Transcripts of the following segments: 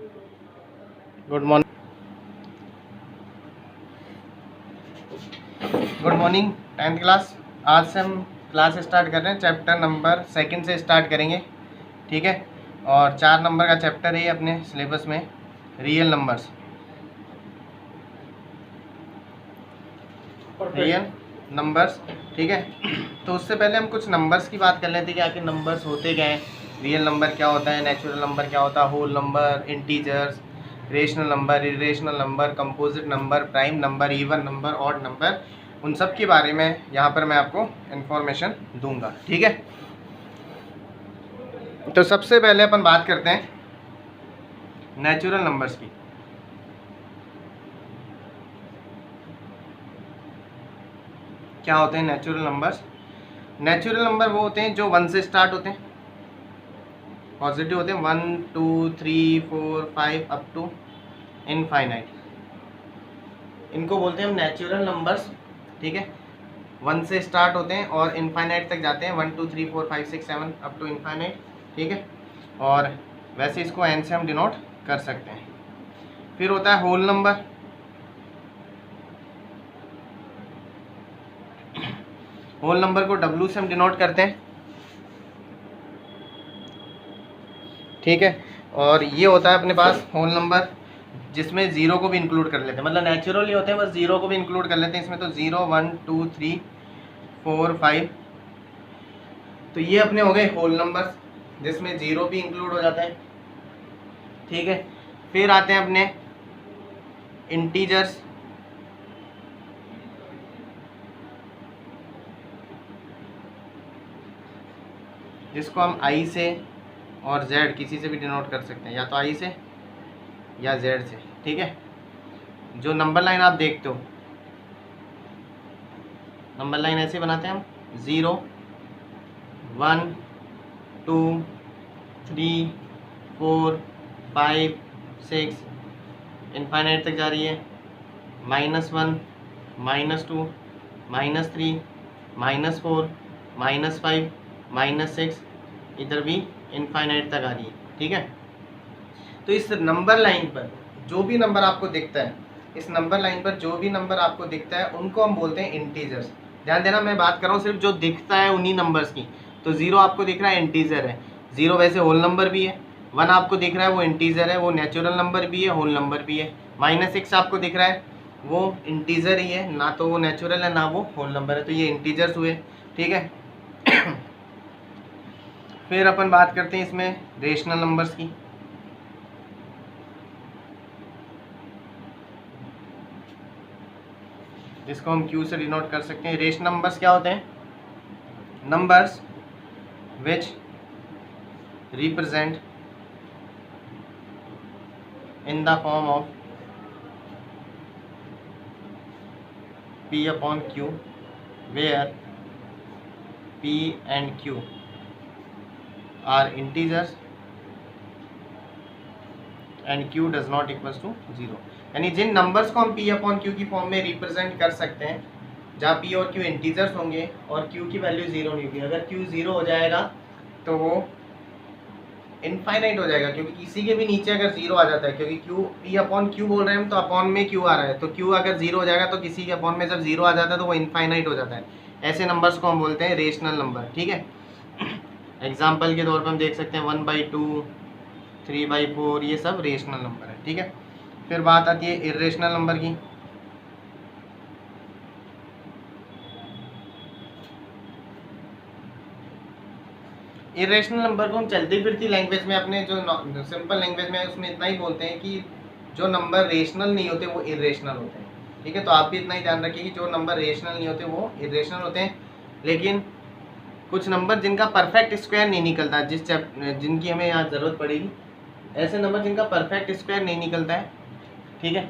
Good morning. Good morning 10th class. आज से हम क्लास स्टार्ट कर रहे हैं, चैप्टर नंबर 2 से स्टार्ट करेंगे, ठीक है। और 4 नंबर का चैप्टर है अपने सिलेबस में, रियल नंबर्स, रियल नंबर्स, ठीक है। तो उससे पहले हम कुछ नंबर्स की बात कर लेते हैं कि आखिर नंबर्स होते क्या हैं, रियल नंबर क्या होता है, नेचुरल नंबर क्या होता है, whole number, integers, rational number, irrational number, composite number, prime number, even number, odd number, उन सब के बारे में यहाँ पर मैं आपको इन्फॉर्मेशन दूंगा, ठीक है। तो सबसे पहले अपन बात करते हैं नेचुरल नंबर्स की। क्या होते हैं नेचुरल नंबर्स? नेचुरल नंबर वो होते हैं जो 1 से स्टार्ट होते हैं, पॉजिटिव होते हैं, 1 2 3 4 5 अप टू इनफाइनाइट, इनको बोलते हैं हम नेचुरल नंबर्स, ठीक है। 1 से स्टार्ट होते हैं और इनफाइनाइट तक जाते हैं, 1 2 3 4 5 6 7 अप टू इनफाइनाइट, ठीक है। और वैसे इसको एन से हम डिनोट कर सकते हैं। फिर होता है होल नंबर। होल नंबर को डब्ल्यू से हम डिनोट करते हैं, ठीक है। और ये होता है अपने पास होल नंबर जिसमें ज़ीरो को भी इंक्लूड कर लेते हैं, मतलब नेचुरली होते हैं बस ज़ीरो को भी इंक्लूड कर लेते हैं इसमें। तो 0 1 2 3 4 5, तो ये अपने हो गए होल नंबर्स जिसमें ज़ीरो भी इंक्लूड हो जाता है, ठीक है। फिर आते हैं अपने इंटीजर्स। जिसको हम आई से और जेड किसी से भी डिनोट कर सकते हैं, या तो आई से या जेड से, ठीक है। जो नंबर लाइन आप देखते हो, नंबर लाइन ऐसे बनाते हैं हम, 0 1 2 3 4 5 6 इनफाइनाइट तक जा रही है, -1 -2 -3 -4 -5 -6, इधर भी इनफाइनाइट तक आ रही है, ठीक है। तो इस नंबर लाइन पर जो भी नंबर आपको दिखता है, इस नंबर लाइन पर जो भी नंबर आपको दिखता है उनको हम बोलते हैं इंटीजर्स। ध्यान देना, मैं बात कर रहा हूँ सिर्फ जो दिखता है उन्हीं नंबर्स की। तो 0 आपको दिख रहा है, इंटीजर है। 0 वैसे होल नंबर भी है। 1 आपको दिख रहा है, वो इंटीजर है, वो नेचुरल नंबर भी है, होल नंबर भी है। -6 आपको दिख रहा है, वो इंटीजर ही है, ना तो वो नेचुरल है ना वो होल नंबर है, तो ये इंटीजर्स हुए, ठीक है। फिर अपन बात करते हैं इसमें रेशनल नंबर्स की। जिसको हम Q से डिनोट कर सकते हैं। रेशनल नंबर्स क्या होते हैं? Numbers which represent in the form of P upon Q where P and Q are integers and Q does not equals to 0। यानी जिन नंबर्स को हम P अपॉन Q की फॉर्म में रिप्रेजेंट कर सकते हैं, जहाँ P और Q इंटीजर्स होंगे और Q की वैल्यू 0 नहीं होगी। अगर Q 0 हो जाएगा तो वो इनफाइनाइट हो जाएगा, क्योंकि किसी के भी नीचे अगर 0 आ जाता है, क्योंकि Q P अपॉन Q बोल रहे हैं हम, तो अपॉन में Q आ रहा है, तो Q अगर 0 हो जाएगा तो किसी के अपॉन में जब 0 आ जाता है तो वो इनफाइनाइट हो जाता है। ऐसे नंबर्स को हम बोलते हैं रेशनल नंबर, ठीक है। एग्जाम्पल के तौर पर हम देख सकते हैं 1/2 3/4, ये सब रेशनल नंबर है, ठीक है। फिर बात आती है इर्रेशनल नंबर की। इरेशनल नंबर को हम चलती फिरती लैंग्वेज में, अपने जो सिंपल लैंग्वेज में है उसमें इतना ही बोलते हैं कि जो नंबर रेशनल नहीं होते वो इरेशनल होते हैं, ठीक है। तो आप भी इतना ही ध्यान रखिए कि जो नंबर रेशनल नहीं होते वो इरेशनल होते हैं। लेकिन कुछ नंबर जिनका परफेक्ट स्क्वायर नहीं निकलता, जिनकी हमें यहाँ ज़रूरत पड़ेगी, ऐसे नंबर जिनका परफेक्ट स्क्वायर नहीं निकलता है, ठीक है,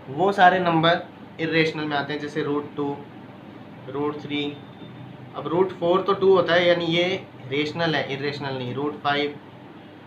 वो सारे नंबर इरेशनल में आते हैं। जैसे √2 √3, अब √4 तो 2 होता है, यानी ये रेशनल है, इरेशनल नहीं। √5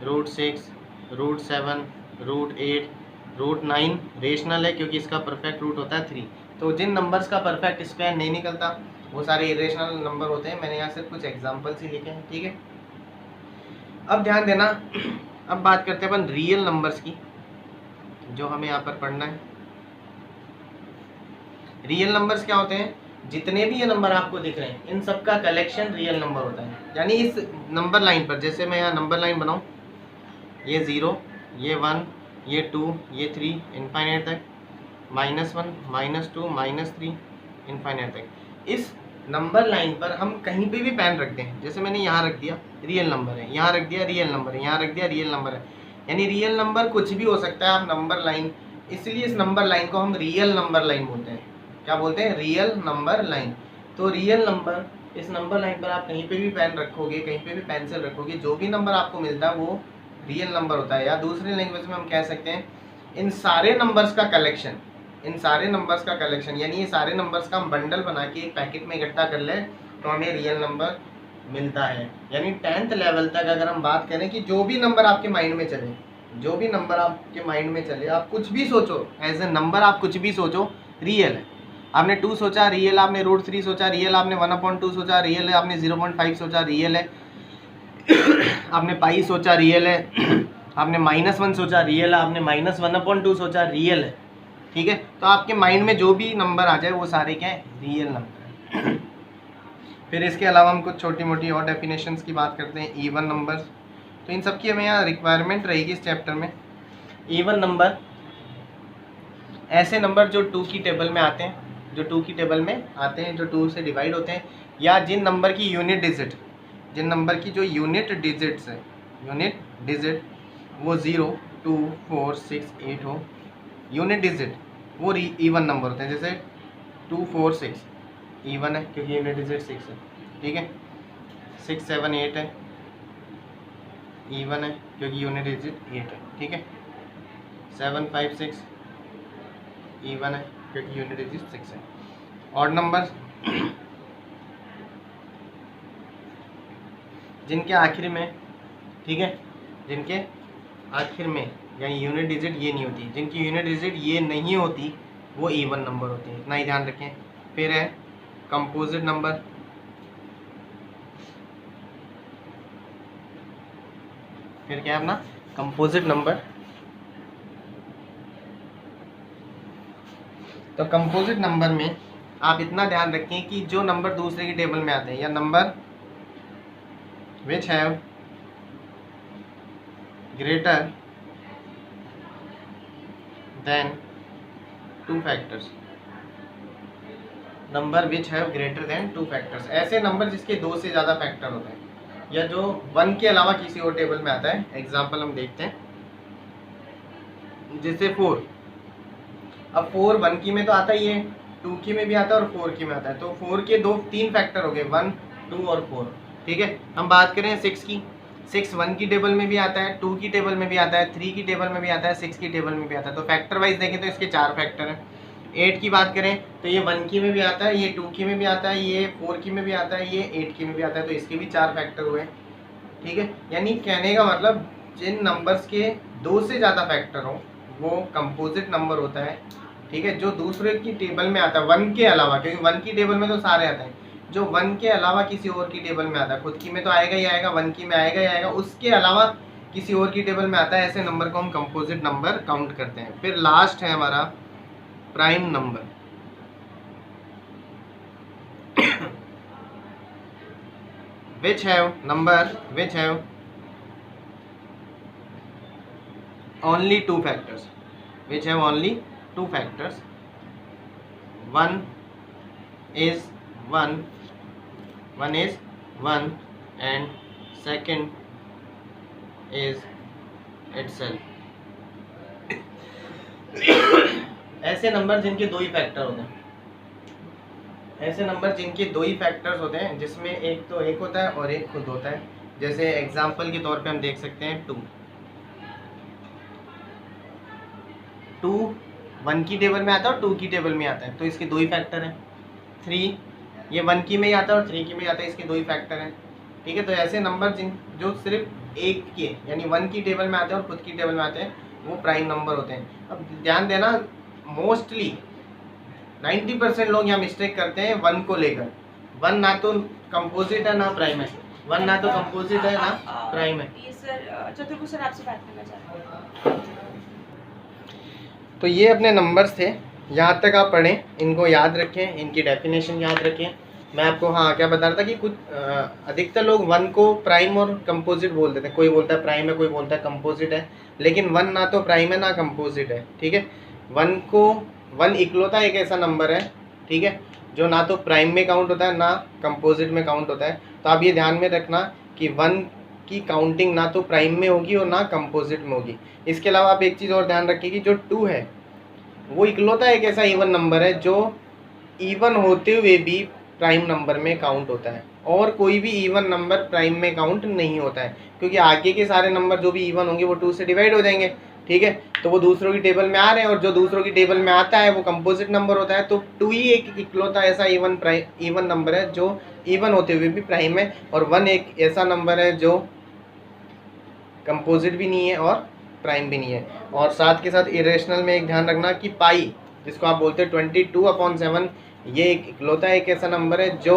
√6 √7 √8 √9 रेशनल है, क्योंकि इसका परफेक्ट रूट होता है 3। तो जिन नंबर्स का परफेक्ट स्क्वायर नहीं निकलता वो सारे इरेशनल नंबर होते हैं। मैंने यहाँ सिर्फ कुछ एग्जांपल्स ही लिखे हैं, ठीक है। अब ध्यान देना, अब बात करते हैं अपन रियल नंबर्स की, जो हमें यहाँ पर पढ़ना है। रियल नंबर्स क्या होते हैं? जितने भी ये नंबर आपको दिख रहे हैं इन सब का कलेक्शन रियल नंबर होता है। यानी इस नंबर लाइन पर, जैसे मैं यहाँ नंबर लाइन बनाऊँ, ये 0, ये 1, ये 2, ये 3, इनफाइनाइट तक, -1, -2, -3, इनफाइनाइट तक। इस नंबर लाइन पर हम कहीं पे भी पेन रखते हैं, जैसे मैंने यहाँ रख दिया रियल नंबर है, यहाँ रख दिया रियल नंबर है, यहाँ रख दिया रियल नंबर है, यानी रियल नंबर कुछ भी हो सकता है। आप नंबर लाइन, इसलिए इस नंबर लाइन को हम रियल नंबर लाइन बोलते हैं। क्या बोलते हैं? Real number line. तो रियल नंबर, इस नंबर लाइन पर आप कहीं पे भी पेन रखोगे, कहीं पे भी पेंसिल रखोगे, जो भी नंबर आपको मिलता है वो रियल नंबर होता है। या दूसरी लैंग्वेज में हम कह सकते हैं इन सारे नंबर्स का कलेक्शन, इन सारे नंबर्स का कलेक्शन, यानी ये सारे नंबर्स का हम बंडल बना के एक पैकेट में इकट्ठा कर ले तो हमें रियल नंबर मिलता है। यानी 10th लेवल तक अगर हम बात करें कि जो भी नंबर आपके माइंड में चले, जो भी नंबर आपके माइंड में चले, आप कुछ भी सोचो एज ए नंबर, आप कुछ भी सोचो रियल है। आपने 2 सोचा रियल, आपने √3 सोचा रियल, आपने 1/2 सोचा रियल है, आपने 0.5 सोचा रियल है, आपने पाई सोचा रियल है, आपने -1 सोचा रियल है, आपने -1/2 सोचा रियल है। ठीक है, तो आपके माइंड में जो भी नंबर आ जाए वो सारे क्या है? रियल नंबर है। फिर इसके अलावा हम कुछ छोटी मोटी और डेफिनेशंस की बात करते हैं। इवन नंबर्स, तो इन सब की हमें यहाँ रिक्वायरमेंट रहेगी इस चैप्टर में। इवन नंबर ऐसे नंबर जो 2 की टेबल में आते हैं, जो 2 की टेबल में आते हैं, जो 2 से डिवाइड होते हैं, या जिन नंबर की यूनिट डिजिट, जिन नंबर की जो यूनिट डिजिट्स है, यूनिट डिजिट वो 0, 2, 4, 6, 8 हो, यूनिट डिजिट वो इवन नंबर होते हैं। जैसे 2, 4, 6 इवन है क्योंकि यूनिट डिजिट 6 है। ठीक है, 6, 7, 8 है, इवन है क्योंकि यूनिट डिजिट 8 है। ठीक है, 7, 5, 6 इवन है क्योंकि यूनिट डिजिट 6 है। ऑड नंबर जिनके आखिर में, ठीक है, जिनके आखिर में यानी यूनिट डिजिट ये नहीं होती, जिनकी यूनिट डिजिट ये नहीं होती वो इवन नंबर होती है, इतना ही ध्यान रखें। फिर है कंपोजिट नंबर, फिर क्या है अपना कंपोजिट नंबर। तो कंपोजिट नंबर में आप इतना ध्यान रखें कि जो नंबर दूसरे की टेबल में आते हैं, या number which have greater than 2 factors, number which have greater than 2 factors, ऐसे नंबर जिसके 2 से ज़्यादा फैक्टर होते हैं, या जो 1 के अलावा किसी और टेबल में आता है। एग्जाम्पल हम देखते हैं, जैसे 4। अब 4 1 की में तो आता ही है, 2 की में भी आता है और 4 की में आता है, तो 4 के 3 फैक्टर हो गए, 1, 2 और 4। ठीक है, हम बात करें 6 की, 6 1 की टेबल में भी आता है, 2 की टेबल में भी आता है, 3 की टेबल में भी आता है, 6 की टेबल में भी आता है। तो फैक्टर वाइज देखें तो इसके 4 फैक्टर हैं। 8 की बात करें तो ये 1 की में भी आता है, ये 2 की में भी आता है, ये 4 की में भी आता है, ये 8 की में भी आता है, तो इसके भी 4 फैक्टर हुए। ठीक है, यानी कहने का मतलब जिन नंबर्स के 2 से ज़्यादा फैक्टर हो वो कंपोजिट नंबर होता है। ठीक है, जो दूसरे की टेबल में आता है 1 के अलावा, क्योंकि 1 की टेबल में तो सारे आते हैं, जो 1 के अलावा किसी और की टेबल में आता है, खुद की में तो आएगा ही आएगा, 1 की में आएगा ही आएगा, उसके अलावा किसी और की टेबल में आता है, ऐसे नंबर को हम कंपोजिट नंबर काउंट करते हैं। फिर लास्ट है हमारा prime number. which have number which have only 2 factors, which have only 2 factors. One is 1 and second is itself. ऐसे नंबर जिनके 2 ही फैक्टर होते हैं, ऐसे नंबर जिनके 2 ही फैक्टर्स होते हैं, जिसमें एक तो एक होता है और एक खुद होता है। जैसे एग्जाम्पल के तौर पे हम देख सकते हैं 2 1 की टेबल में आता है और 2 की टेबल में आता है, तो इसके 2 ही फैक्टर हैं। 3 ये 1 की में ही आता है और 3 की में आता है, इसके 2 ही फैक्टर हैं। ठीक है, तो ऐसे नंबर जो सिर्फ एक के यानी 1 की टेबल में आते हैं और खुद की टेबल में आते हैं वो प्राइम नंबर होते हैं। अब ध्यान देना, मोस्टली 90% लोग यहाँ मिस्टेक करते हैं 1 को लेकर। 1 ना तो कंपोजिट है ना प्राइम है, वन ना तो कंपोजिट है ना प्राइम है। ये सर चतुर्भुज सर आपसे बात करना चाहते हैं। तो ये अपने नंबर्स थे, यहाँ तक आप पढ़ें, इनको याद रखें, इनकी डेफिनेशन याद रखें। मैं आपको हाँ क्या बता रहा था कि कुछ अधिकतर लोग वन को प्राइम और कंपोजिट बोल देते हैं। कोई बोलता है प्राइम है, कोई बोलता है कंपोजिट है, लेकिन वन ना तो प्राइम है ना कंपोजिट है। ठीक है, वन इकलौता एक ऐसा नंबर है, ठीक है, जो ना तो प्राइम में काउंट होता है ना कंपोजिट में काउंट होता है। तो आप ये ध्यान में रखना कि वन की काउंटिंग ना तो प्राइम में होगी और ना कंपोजिट में होगी। इसके अलावा आप एक चीज़ और ध्यान रखिए कि जो 2 है वो इकलौता एक ऐसा इवन नंबर है जो इवन होते हुए भी प्राइम नंबर में काउंट होता है, और कोई भी इवन नंबर प्राइम में काउंट नहीं होता है, क्योंकि आगे के सारे नंबर जो भी इवन होंगे वो 2 से डिवाइड हो जाएंगे। ठीक है, तो वो दूसरों की टेबल में आ रहे हैं, और जो दूसरों की टेबल में आता है वो कंपोजिट नंबर होता है। तो 2 ही एक इकलौता ऐसा इवन नंबर है जो इवन होते हुए भी प्राइम है, और 1 एक ऐसा नंबर है जो कंपोजिट भी नहीं है और प्राइम भी नहीं है। और साथ के साथ इरेशनल में एक ध्यान रखना कि पाई, जिसको आप बोलते हैं 22/7, ये एक इकलौता एक ऐसा नंबर है जो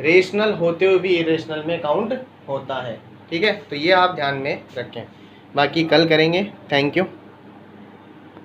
रेशनल होते हुए भी इरेशनल में काउंट होता है। ठीक है, तो ये आप ध्यान में रखें। बाकी कल करेंगे। Thank you.